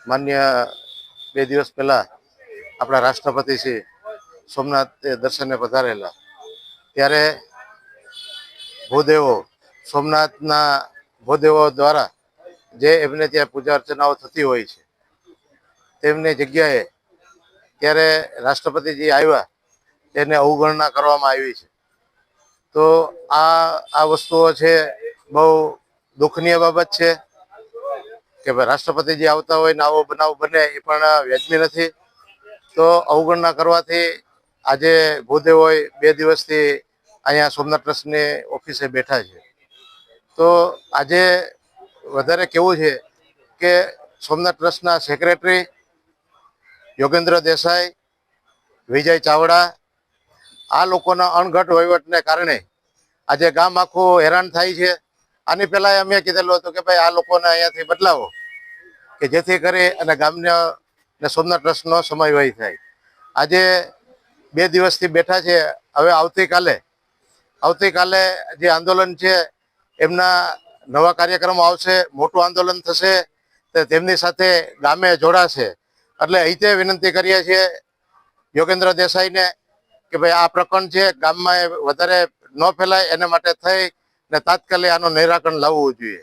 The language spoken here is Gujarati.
માન્ય 2 દિવસ પહેલા આપણા રાષ્ટ્રપતિ શ્રી સોમનાથ દર્શને પધારેલા, ત્યારે ભૂદેવો સોમનાથના ભૂદેવો દ્વારા જે એમને ત્યાં પૂજા અર્ચનાઓ થતી હોય છે તેમની જગ્યાએ ત્યારે રાષ્ટ્રપતિજી આવ્યા તેને અવગણના કરવામાં આવી છે. તો આ વસ્તુઓ છે બહુ દુઃખનીય બાબત છે કે ભાઈ રાષ્ટ્રપતિજી આવતા હોય ને આવો બનાવ બને એ પણ વ્યાજબી નથી. તો અવગણના કરવાથી આજે ભૂદેવોએ 2 દિવસથી અહીંયા સોમનાથ ટ્રસ્ટની ઓફિસે બેઠા છે. તો આજે વધારે કેવું છે કે સોમનાથ ટ્રસ્ટના સેક્રેટરી યોગેન્દ્ર દેસાઈ, વિજય ચાવડા, આ લોકોના અણઘટ વહીવટને કારણે આજે ગામ આખું હેરાન થાય છે. આની પહેલાં અમે કીધેલું હતું કે ભાઈ આ લોકોને અહીંયાથી બદલાવો કે જેથી કરી અને ગામને સોમનાથ ટ્રસ્ટનો સમન્વય થાય. આજે 2 દિવસથી બેઠા છે. હવે આવતીકાલે જે આંદોલન છે એમના નવા કાર્યક્રમો આવશે, મોટું આંદોલન થશે, તેમની સાથે ગામે જોડાશે. એટલે અહીંથી વિનંતી કરીએ છીએ યોગેન્દ્ર દેસાઈને કે ભાઈ આ પ્રકરણ છે ગામમાં વધારે ન ફેલાય એના માટે થઈ ને તાત્કાલિક આનું નિરાકરણ લાવવું જોઈએ.